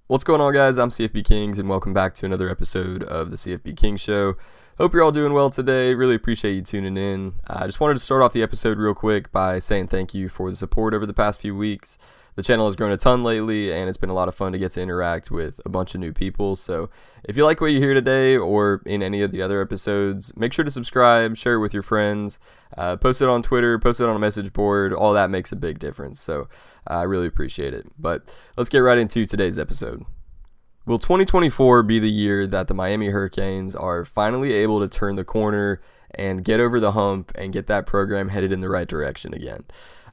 What's going on, guys? I'm CFB Kings, and welcome back to another episode of the CFBKings Show. Hope you're all doing well today. Really appreciate you tuning in. I just wanted to start off the episode real quick by saying thank you for the support over the past few weeks. The channel has grown a ton lately, and it's been a lot of fun to get to interact with a bunch of new people. So if you like what you hear today or in any of the other episodes, make sure to subscribe, share it with your friends, post it on Twitter, post it on a message board. All that makes a big difference. So I really appreciate it. But let's get right into today's episode. Will 2024 be the year that the Miami Hurricanes are finally able to turn the corner and get over the hump and get that program headed in the right direction again?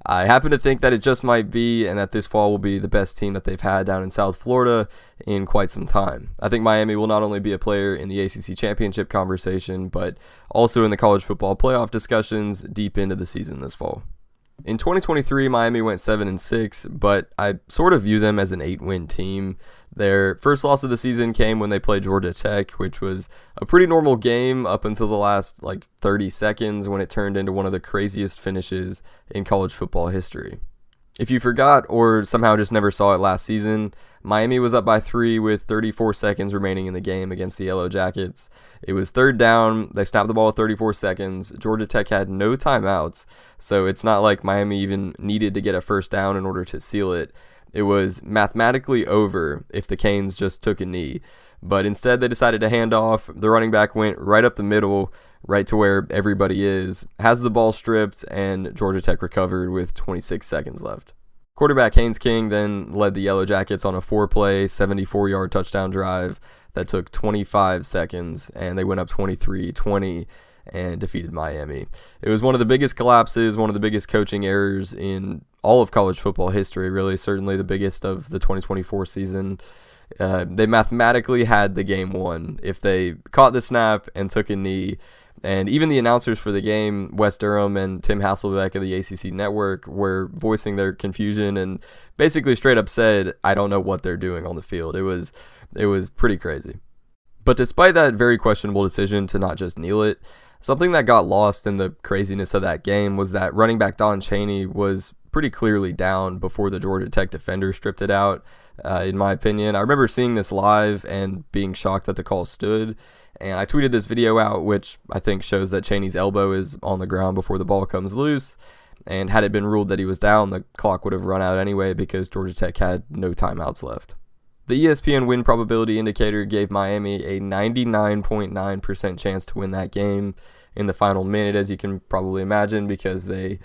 I happen to think that it just might be, and that this fall will be the best team that they've had down in South Florida in quite some time. I think Miami will not only be a player in the ACC championship conversation, but also in the college football playoff discussions deep into the season this fall. In 2023, Miami went 7-6, but I sort of view them as an 8-win team. Their first loss of the season came when they played Georgia Tech, which was a pretty normal game up until the last 30 seconds when it turned into one of the craziest finishes in college football history. If you forgot or somehow just never saw it last season, Miami was up by 3 with 34 seconds remaining in the game against the Yellow Jackets. It was third down. They snapped the ball with 34 seconds. Georgia Tech had no timeouts, so it's not like Miami even needed to get a first down in order to seal it. It was mathematically over if the Canes just took a knee. But instead, they decided to hand off. The running back went right up the middle, right to where everybody is, has the ball stripped, and Georgia Tech recovered with 26 seconds left. Quarterback Haynes King then led the Yellow Jackets on a 4-play, 74-yard touchdown drive that took 25 seconds, and they went up 23-20 and defeated Miami. It was one of the biggest collapses, one of the biggest coaching errors in all of college football history, really, certainly the biggest of the 2024 season. They mathematically had the game won if they caught the snap and took a knee. And even the announcers for the game, Wes Durham and Tim Hasselbeck of the ACC Network, were voicing their confusion and basically straight up said, "I don't know what they're doing on the field." It was pretty crazy. But despite that very questionable decision to not just kneel it, something that got lost in the craziness of that game was that running back Don Chaney was pretty clearly down before the Georgia Tech defender stripped it out, in my opinion. I remember seeing this live and being shocked that the call stood, and I tweeted this video out, which I think shows that Chaney's elbow is on the ground before the ball comes loose, and had it been ruled that he was down, the clock would have run out anyway because Georgia Tech had no timeouts left. The ESPN win probability indicator gave Miami a 99.9% chance to win that game in the final minute, as you can probably imagine, because they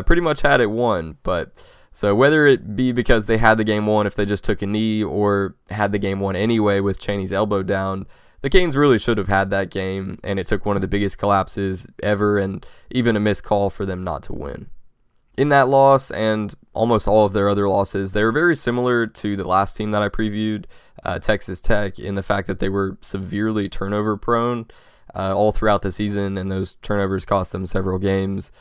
pretty much had it won. But so whether it be because they had the game won if they just took a knee, or had the game won anyway with Chaney's elbow down, the Canes really should have had that game, and it took one of the biggest collapses ever and even a missed call for them not to win. In that loss, and almost all of their other losses, they were very similar to the last team that I previewed, Texas Tech, in the fact that they were severely turnover prone all throughout the season, and those turnovers cost them several games,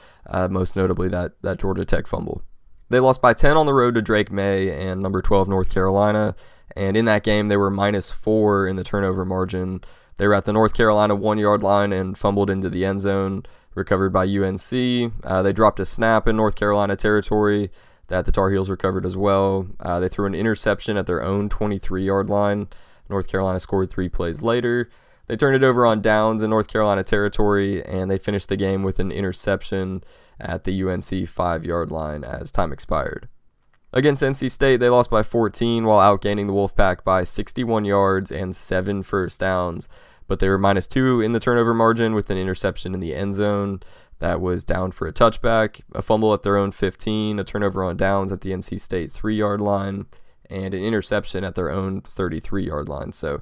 most notably that Georgia Tech fumble. They lost by 10 on the road to Drake May and number 12 North Carolina, and in that game they were -4 in the turnover margin. They were at the North Carolina 1-yard line and fumbled into the end zone, recovered by UNC. They dropped a snap in North Carolina territory that the Tar Heels recovered as well. They threw an interception at their own 23-yard line. North Carolina scored 3 plays later. They turned it over on downs in North Carolina territory, and they finished the game with an interception at the UNC 5-yard line as time expired. Against NC State, they lost by 14 while outgaining the Wolfpack by 61 yards and 7 first downs, but they were -2 in the turnover margin with an interception in the end zone that was down for a touchback, a fumble at their own 15, a turnover on downs at the NC State 3-yard line, and an interception at their own 33-yard line. So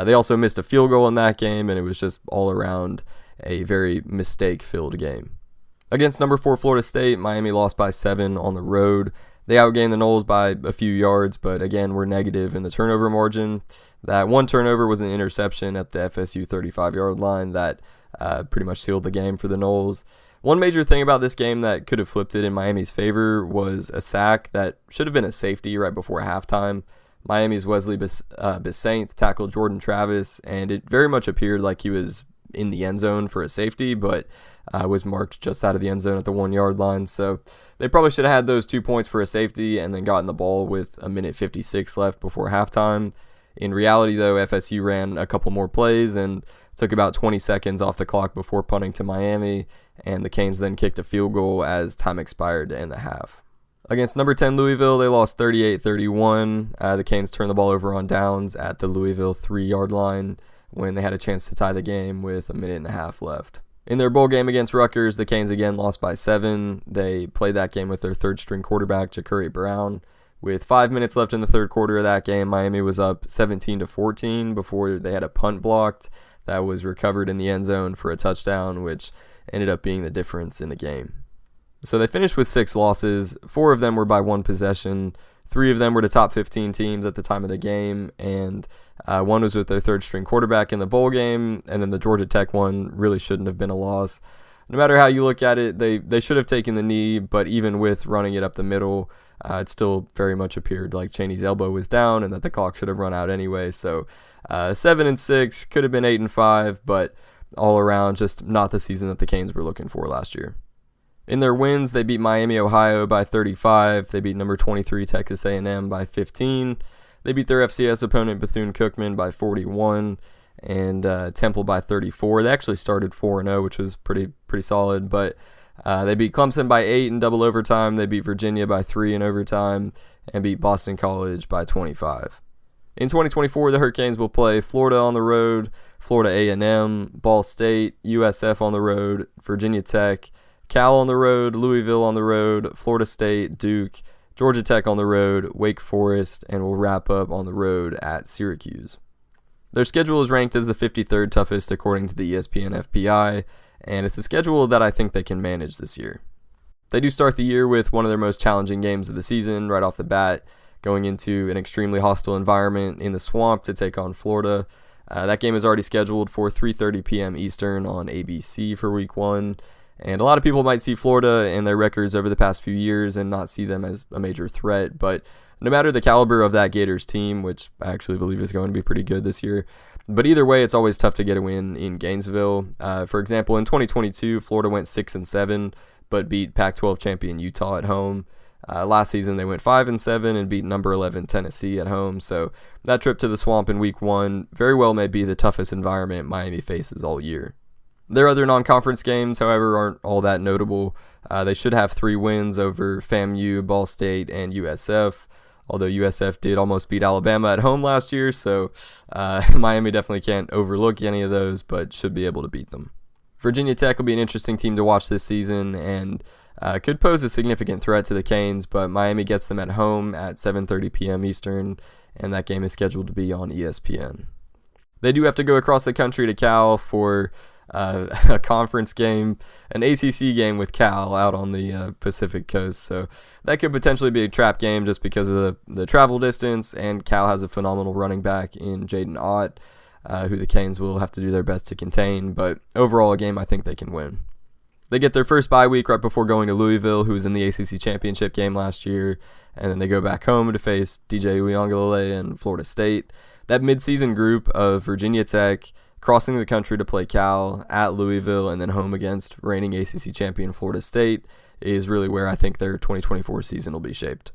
they also missed a field goal in that game, and it was just all around a very mistake-filled game. Against number 4 Florida State, Miami lost by 7 on the road. They outgained the Noles by a few yards, but again were negative in the turnover margin. That one turnover was an interception at the FSU 35-yard line that pretty much sealed the game for the Noles. One major thing about this game that could have flipped it in Miami's favor was a sack that should have been a safety right before halftime. Miami's Wesley Bissainthe tackled Jordan Travis, and it very much appeared like he was in the end zone for a safety, but was marked just out of the end zone at the 1 yard line. So they probably should have had those 2 points for a safety and then gotten the ball with 1:56 left before halftime. In reality, though, FSU ran a couple more plays and took about 20 seconds off the clock before punting to Miami, and the Canes then kicked a field goal as time expired to end the half. Against number 10 Louisville, they lost 38-31. The Canes turned the ball over on downs at the Louisville 3 yard line when they had a chance to tie the game with 1.5 minutes left. In their bowl game against Rutgers, the Canes again lost by 7. They played that game with their third-string quarterback, Ja'Curry Brown. With 5 minutes left in the third quarter of that game, Miami was up 17-14 before they had a punt blocked that was recovered in the end zone for a touchdown, which ended up being the difference in the game. So they finished with 6 losses. 4 of them were by 1 possession. 3 of them were to top 15 teams at the time of the game, and 1 was with their third-string quarterback in the bowl game, and then the Georgia Tech one really shouldn't have been a loss. No matter how you look at it, they should have taken the knee, but even with running it up the middle, it still very much appeared like Chaney's elbow was down and that the clock should have run out anyway. So 7-6, could have been 8-5, but all around just not the season that the Canes were looking for last year. In their wins, they beat Miami, Ohio by 35. They beat number 23 Texas A&M by 15. They beat their FCS opponent Bethune-Cookman by 41 and Temple by 34. They actually started 4-0, which was pretty solid, but they beat Clemson by 8 in double overtime. They beat Virginia by 3 in overtime and beat Boston College by 25. In 2024, the Hurricanes will play Florida on the road, Florida A&M, Ball State, USF on the road, Virginia Tech, Cal on the road, Louisville on the road, Florida State, Duke, Georgia Tech on the road, Wake Forest, and will wrap up on the road at Syracuse. Their schedule is ranked as the 53rd toughest according to the ESPN FPI, and it's a schedule that I think they can manage this year. They do start the year with one of their most challenging games of the season right off the bat, going into an extremely hostile environment in the Swamp to take on Florida. That game is already scheduled for 3:30 p.m. Eastern on ABC for Week 1, and a lot of people might see Florida and their records over the past few years and not see them as a major threat, but no matter the caliber of that Gators team, which I actually believe is going to be pretty good this year, but either way, it's always tough to get a win in Gainesville. For example, in 2022, Florida went 6-7, but beat Pac-12 champion Utah at home. Last season, they went 5-7 and beat number 11 Tennessee at home. So that trip to the Swamp in Week 1 very well may be the toughest environment Miami faces all year. Their other non-conference games, however, aren't all that notable. They should have 3 wins over FAMU, Ball State, and USF. Although USF did almost beat Alabama at home last year, so Miami definitely can't overlook any of those, but should be able to beat them. Virginia Tech will be an interesting team to watch this season and could pose a significant threat to the Canes, but Miami gets them at home at 7:30 p.m. Eastern, and that game is scheduled to be on ESPN. They do have to go across the country to Cal for a conference game, an ACC game with Cal out on the Pacific Coast. So that could potentially be a trap game just because of the travel distance, and Cal has a phenomenal running back in Jaden Ott, who the Canes will have to do their best to contain. But overall, a game I think they can win. They get their first bye week right before going to Louisville, who was in the ACC championship game last year, and then they go back home to face DJ Uiagalelei and Florida State. That midseason group of Virginia Tech, crossing the country to play Cal, at Louisville, and then home against reigning ACC champion Florida State is really where I think their 2024 season will be shaped.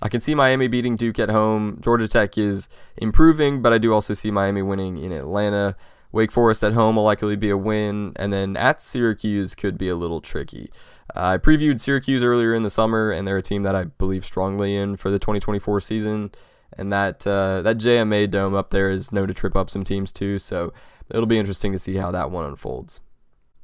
I can see Miami beating Duke at home. Georgia Tech is improving, but I do also see Miami winning in Atlanta. Wake Forest at home will likely be a win, and then at Syracuse could be a little tricky. I previewed Syracuse earlier in the summer, and they're a team that I believe strongly in for the 2024 season, and that JMA Dome up there is known to trip up some teams too, so it'll be interesting to see how that one unfolds.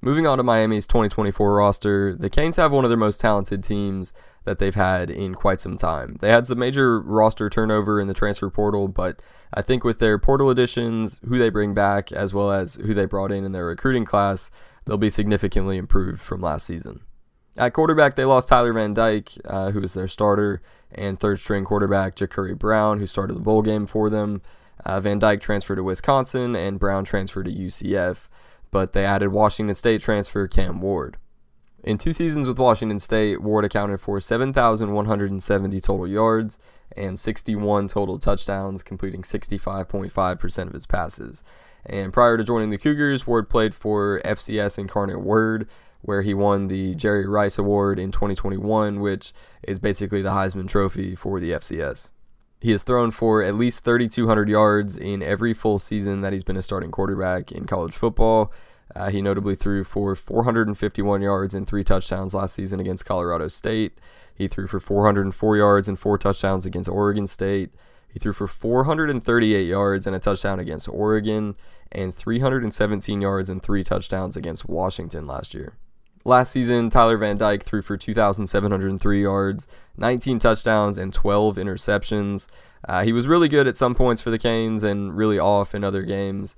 Moving on to Miami's 2024 roster, the Canes have one of their most talented teams that they've had in quite some time. They had some major roster turnover in the transfer portal, but I think with their portal additions, who they bring back, as well as who they brought in their recruiting class, they'll be significantly improved from last season. At quarterback, they lost Tyler Van Dyke, who was their starter, and third-string quarterback Ja'Curry Brown, who started the bowl game for them. Van Dyke transferred to Wisconsin, and Brown transferred to UCF, but they added Washington State transfer Cam Ward. In 2 seasons with Washington State, Ward accounted for 7,170 total yards and 61 total touchdowns, completing 65.5% of his passes. And prior to joining the Cougars, Ward played for FCS Incarnate Word, where he won the Jerry Rice Award in 2021, which is basically the Heisman Trophy for the FCS. He has thrown for at least 3,200 yards in every full season that he's been a starting quarterback in college football. He notably threw for 451 yards and 3 touchdowns last season against Colorado State. He threw for 404 yards and 4 touchdowns against Oregon State. He threw for 438 yards and a touchdown against Oregon, and 317 yards and 3 touchdowns against Washington last year. Last season, Tyler Van Dyke threw for 2,703 yards, 19 touchdowns, and 12 interceptions. He was really good at some points for the Canes and really off in other games.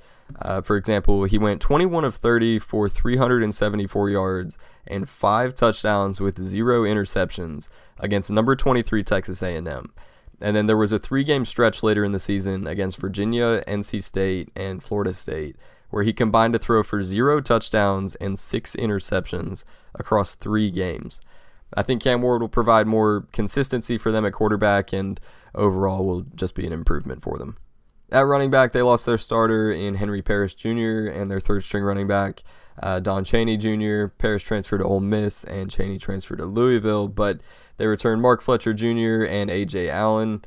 For example, he went 21 of 30 for 374 yards and 5 touchdowns with 0 interceptions against number 23 Texas A&M. And then there was a 3-game stretch later in the season against Virginia, NC State, and Florida State, where he combined to throw for 0 touchdowns and 6 interceptions across 3 games. I think Cam Ward will provide more consistency for them at quarterback and overall will just be an improvement for them. At running back, they lost their starter in Henry Parrish Jr. and their third-string running back, Don Chaney Jr. Parrish transferred to Ole Miss and Chaney transferred to Louisville, but they returned Mark Fletcher Jr. and A.J. Allen.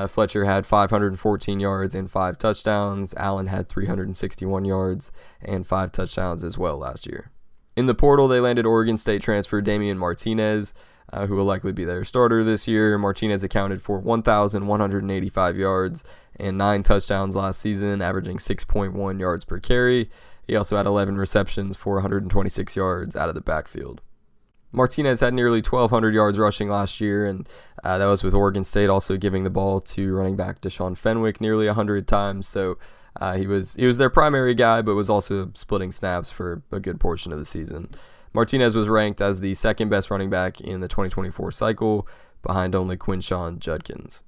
Fletcher had 514 yards and 5 touchdowns. Allen had 361 yards and 5 touchdowns as well last year. In the portal, they landed Oregon State transfer Damian Martinez, who will likely be their starter this year. Martinez accounted for 1,185 yards and 9 touchdowns last season, averaging 6.1 yards per carry. He also had 11 receptions for 126 yards out of the backfield. Martinez had nearly 1,200 yards rushing last year, and that was with Oregon State also giving the ball to running back Deshaun Fenwick nearly 100 times. So he was their primary guy, but was also splitting snaps for a good portion of the season. Martinez was ranked as the second best running back in the 2024 cycle, behind only Quinshon Judkins.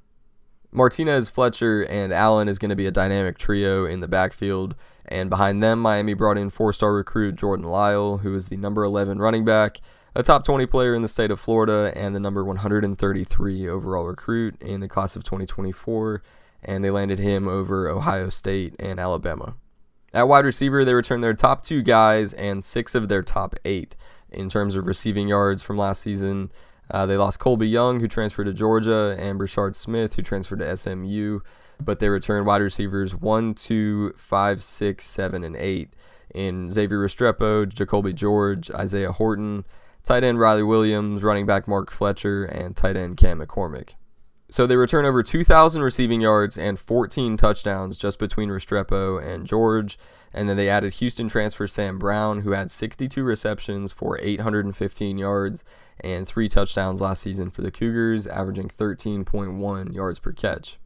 Martinez, Fletcher, and Allen is going to be a dynamic trio in the backfield, and behind them, Miami brought in 4-star recruit Jordan Lyle, who is the number 11 running back, a top 20 player in the state of Florida, and the number 133 overall recruit in the class of 2024, and they landed him over Ohio State and Alabama. At wide receiver, they returned their top 2 guys and 6 of their top 8 in terms of receiving yards from last season. They lost Colby Young, who transferred to Georgia, and Brashard Smith, who transferred to SMU, but they returned wide receivers 1, 2, 5, 6, 7, and 8 in Xavier Restrepo, Jacoby George, Isaiah Horton, tight end Riley Williams, running back Mark Fletcher, and tight end Cam McCormick. So they return over 2,000 receiving yards and 14 touchdowns just between Restrepo and George. And then they added Houston transfer Sam Brown, who had 62 receptions for 815 yards and 3 touchdowns last season for the Cougars, averaging 13.1 yards per catch.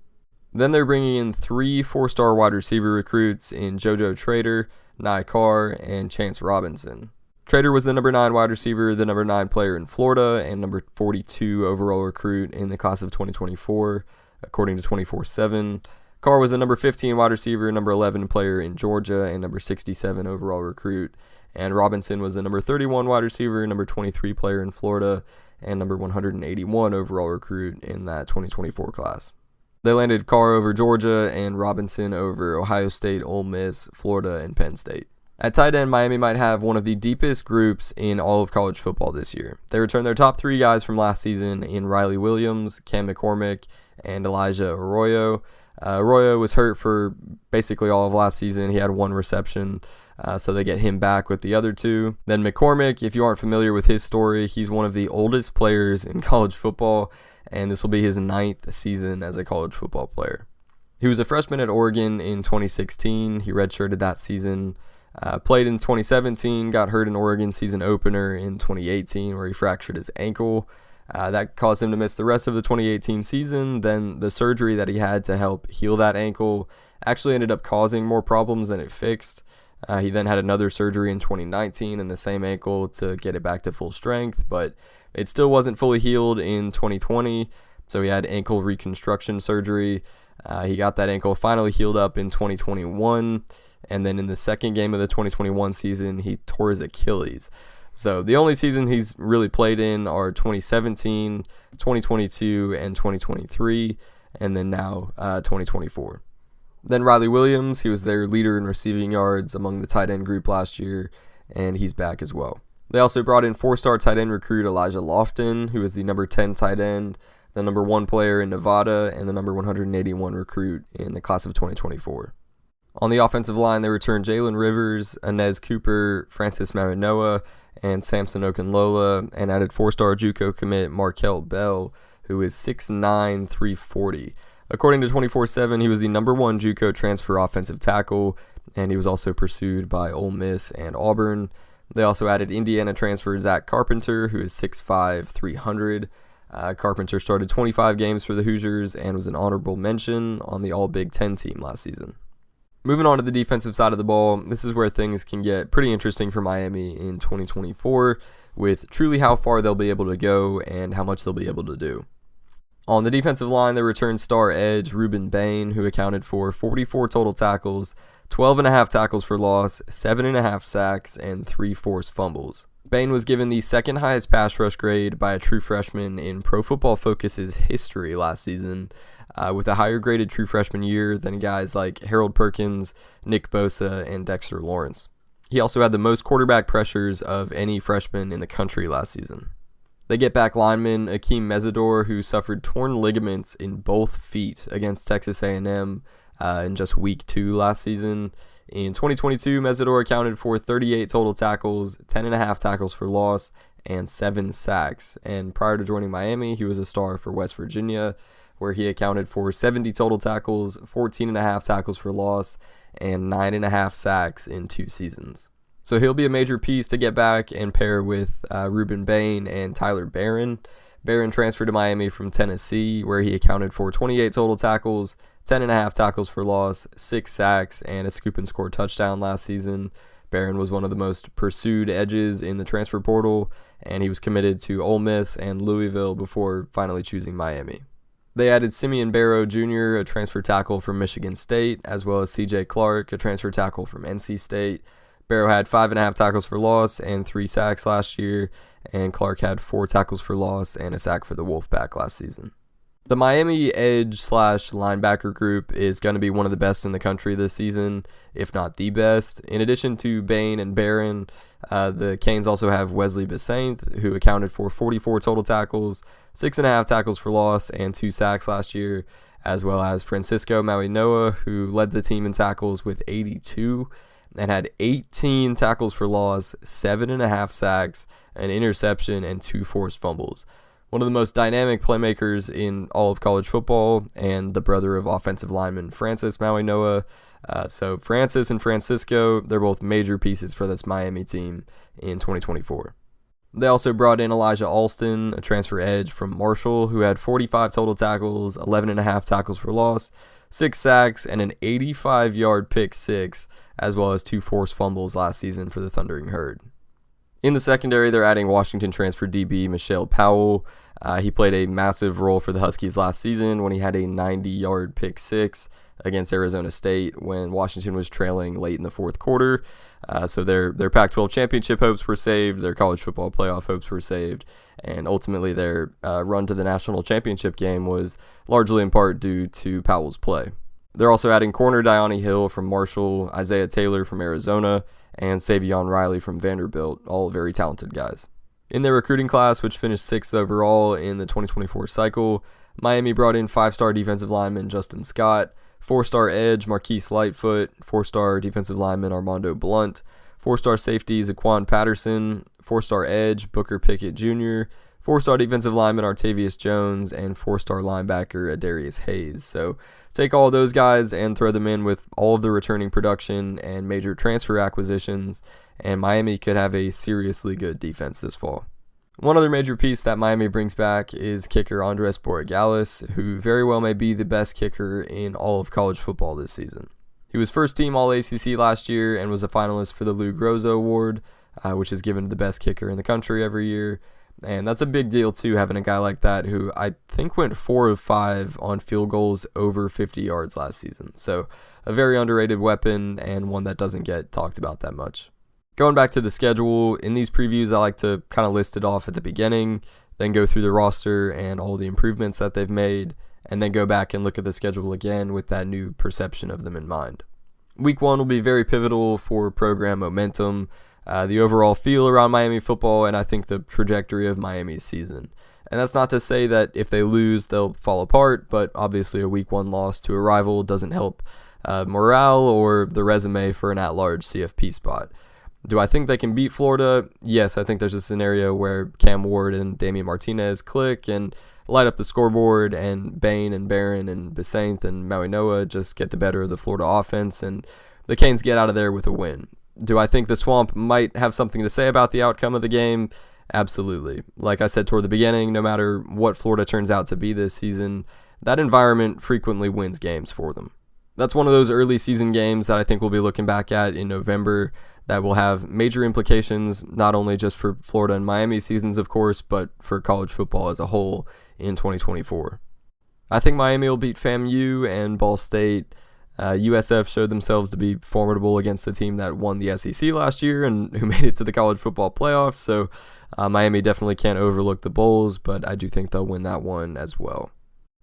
Then they're bringing in 3 4-star wide receiver recruits in JoJo Trader, Nye Carr, and Chance Robinson. Trader was the number 9 wide receiver, the number 9 player in Florida, and number 42 overall recruit in the class of 2024, according to 24/7. Carr was the number 15 wide receiver, number 11 player in Georgia, and number 67 overall recruit. And Robinson was the number 31 wide receiver, number 23 player in Florida, and number 181 overall recruit in that 2024 class. They landed Carr over Georgia and Robinson over Ohio State, Ole Miss, Florida, and Penn State. At tight end, Miami might have one of the deepest groups in all of college football this year. They returned their top 3 guys from last season in Riley Williams, Cam McCormick, and Elijah Arroyo. Arroyo was hurt for basically all of last season. He had 1 reception, so they get him back with the other 2. Then McCormick, if you aren't familiar with his story, he's one of the oldest players in college football, and this will be his 9th season as a college football player. He was a freshman at Oregon in 2016. He redshirted that season. Played in 2017, got hurt in Oregon season opener in 2018 where he fractured his ankle. That caused him to miss the rest of the 2018 season. Then the surgery that he had to help heal that ankle actually ended up causing more problems than it fixed. He then had another surgery in 2019 in the same ankle to get it back to full strength, but it still wasn't fully healed in 2020, so he had ankle reconstruction surgery. He got that ankle finally healed up in 2021, and then in the second game of the 2021 season, he tore his Achilles. So the only season he's really played in are 2017, 2022, and 2023. and then now 2024. Then Riley Williams, he was their leader in receiving yards among the tight end group last year, and he's back as well. They also brought in 4-star tight end recruit Elijah Lofton, who is the number 10 tight end, the number 1 player in Nevada, and the number 181 recruit in the class of 2024. On the offensive line, they returned Jalen Rivers, Inez Cooper, Francis Maminoa, and Samson Okunlola, and added 4-star JUCO commit Markel Bell, who is 6'9", 340. According to 24/7, he was the number 1 JUCO transfer offensive tackle, and he was also pursued by Ole Miss and Auburn. They also added Indiana transfer Zach Carpenter, who is 6'5", 300. Carpenter started 25 games for the Hoosiers and was an honorable mention on the All-Big Ten team last season. Moving on to the defensive side of the ball, this is where things can get pretty interesting for Miami in 2024 with truly how far they'll be able to go and how much they'll be able to do. On the defensive line, they returned star edge Ruben Bain, who accounted for 44 total tackles, 12.5 tackles for loss, 7.5 sacks, and 3 forced fumbles. Bain was given the second highest pass rush grade by a true freshman in Pro Football Focus's history last season, with a higher graded true freshman year than guys like Harold Perkins, Nick Bosa, and Dexter Lawrence. He also had the most quarterback pressures of any freshman in the country last season. They get back lineman Akeem Mesidor, who suffered torn ligaments in both feet against Texas A&M in just week 2 last season. In 2022, Mesidor accounted for 38 total tackles, 10.5 tackles for loss, and 7 sacks. And prior to joining Miami, he was a star for West Virginia, where he accounted for 70 total tackles, 14.5 tackles for loss, and 9.5 sacks in 2 seasons. So he'll be a major piece to get back and pair with Ruben Bain and Tyler Barron. Barron transferred to Miami from Tennessee, where he accounted for 28 total tackles, 10.5 tackles for loss, 6 sacks, and a scoop and score touchdown last season. Barron was one of the most pursued edges in the transfer portal, and he was committed to Ole Miss and Louisville before finally choosing Miami. They added Simeon Barrow Jr., a transfer tackle from Michigan State, as well as C.J. Clark, a transfer tackle from NC State. Barrow had 5.5 tackles for loss and 3 sacks last year, and Clark had 4 tackles for loss and a sack for the Wolfpack last season. The Miami edge/linebacker group is going to be one of the best in the country this season, if not the best. In addition to Bain and Barron, the Canes also have Wesley Besaint, who accounted for 44 total tackles, 6.5 tackles for loss, and 2 sacks last year, as well as Francisco Maminoa, who led the team in tackles with 82 and had 18 tackles for loss, 7.5 sacks, an interception, and 2 forced fumbles. One of the most dynamic playmakers in all of college football, and the brother of offensive lineman Francis Maminoa. So Francis and Francisco, they're both major pieces for this Miami team in 2024. They also brought in Elijah Alston, a transfer edge from Marshall, who had 45 total tackles, 11.5 tackles for loss, 6 sacks, and an 85-yard pick six, as well as 2 forced fumbles last season for the Thundering Herd. In the secondary, they're adding Washington transfer DB Michelle Powell. He played a massive role for the Huskies last season when he had a 90-yard pick six against Arizona State when Washington was trailing late in the fourth quarter. So their Pac-12 championship hopes were saved, their college football playoff hopes were saved, and ultimately their run to the national championship game was largely in part due to Powell's play. They're also adding corner Dione Hill from Marshall, Isaiah Taylor from Arizona, and Savion Riley from Vanderbilt, all very talented guys. In their recruiting class, which finished 6th overall in the 2024 cycle, Miami brought in 5-star defensive lineman Justin Scott, 4-star edge Marquise Lightfoot, 4-star defensive lineman Armando Blunt, 4-star safety Zaquan Patterson, 4-star edge Booker Pickett Jr., 4-star defensive lineman Artavius Jones, and 4-star linebacker Adarius Hayes. So take all those guys and throw them in with all of the returning production and major transfer acquisitions, and Miami could have a seriously good defense this fall. One other major piece that Miami brings back is kicker Andres Borregales, who very well may be the best kicker in all of college football this season. He was first-team All-ACC last year and was a finalist for the Lou Groza Award, which is given to the best kicker in the country every year. And that's a big deal, too, having a guy like that who I think went 4 of 5 on field goals over 50 yards last season. So a very underrated weapon and one that doesn't get talked about that much. Going back to the schedule, in these previews, I like to kind of list it off at the beginning, then go through the roster and all the improvements that they've made, and then go back and look at the schedule again with that new perception of them in mind. Week 1 will be very pivotal for program momentum, the overall feel around Miami football, and I think the trajectory of Miami's season. And that's not to say that if they lose, they'll fall apart, but obviously a Week 1 loss to a rival doesn't help morale or the resume for an at-large CFP spot. Do I think they can beat Florida? Yes, I think there's a scenario where Cam Ward and Damian Martinez click and light up the scoreboard, and Bain and Barron and Besaint and Maui Noah just get the better of the Florida offense, and the Canes get out of there with a win. Do I think the Swamp might have something to say about the outcome of the game? Absolutely. Like I said toward the beginning, no matter what Florida turns out to be this season, that environment frequently wins games for them. That's one of those early season games that I think we'll be looking back at in November that will have major implications, not only just for Florida and Miami seasons, of course, but for college football as a whole in 2024. I think Miami will beat FAMU and Ball State. USF showed themselves to be formidable against the team that won the SEC last year and who made it to the college football playoffs, so Miami definitely can't overlook the Bulls, but I do think they'll win that one as well.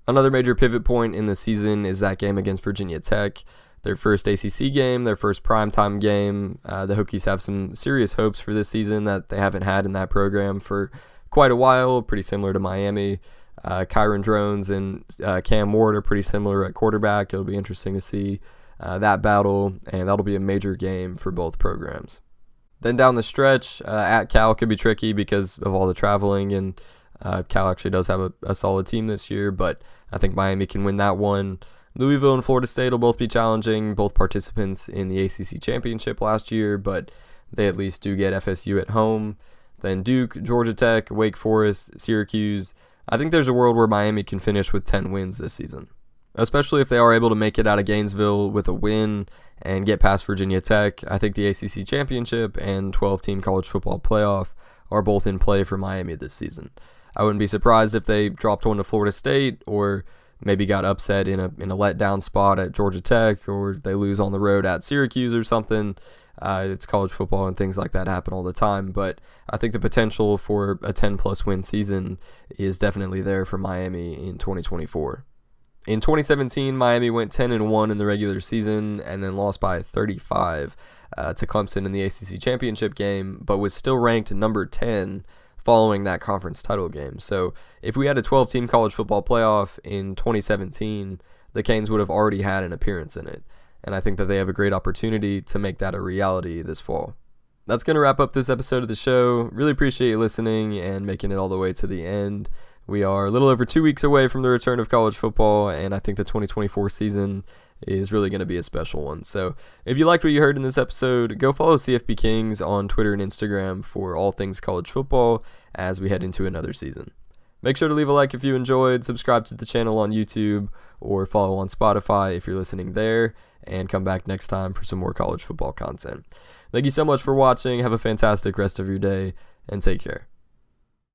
Another major pivot point in the season is that game against Virginia Tech. Their first ACC game, their first primetime game. The Hokies have some serious hopes for this season that they haven't had in that program for quite a while, pretty similar to Miami. Kyron Drones and Cam Ward are pretty similar at quarterback. It'll be interesting to see that battle, and that'll be a major game for both programs. Then down the stretch, at Cal could be tricky because of all the traveling, and Cal actually does have a solid team this year, but I think Miami can win that one. Louisville and Florida State will both be challenging, both participants in the ACC championship last year, but they at least do get FSU at home. Then Duke, Georgia Tech, Wake Forest, Syracuse. I think there's a world where Miami can finish with 10 wins this season, especially if they are able to make it out of Gainesville with a win and get past Virginia Tech. I think the ACC championship and 12-team college football playoff are both in play for Miami this season. I wouldn't be surprised if they dropped one to Florida State, or maybe got upset in a letdown spot at Georgia Tech, or they lose on the road at Syracuse or something. It's college football and things like that happen all the time, but I think the potential for a 10-plus win season is definitely there for Miami in 2024. In 2017, Miami went 10-1 in the regular season and then lost by 35 to Clemson in the ACC championship game, but was still ranked number 10 following that conference title game. So if we had a 12-team college football playoff in 2017, the Canes would have already had an appearance in it. And I think that they have a great opportunity to make that a reality this fall. That's going to wrap up this episode of the show. Really appreciate you listening and making it all the way to the end. We are a little over 2 weeks away from the return of college football, and I think the 2024 season is really going to be a special one. So if you liked what you heard in this episode, go follow CFB Kings on Twitter and Instagram for all things college football as we head into another season. Make sure to leave a like if you enjoyed, subscribe to the channel on YouTube, or follow on Spotify if you're listening there, and come back next time for some more college football content. Thank you so much for watching. Have a fantastic rest of your day, and take care.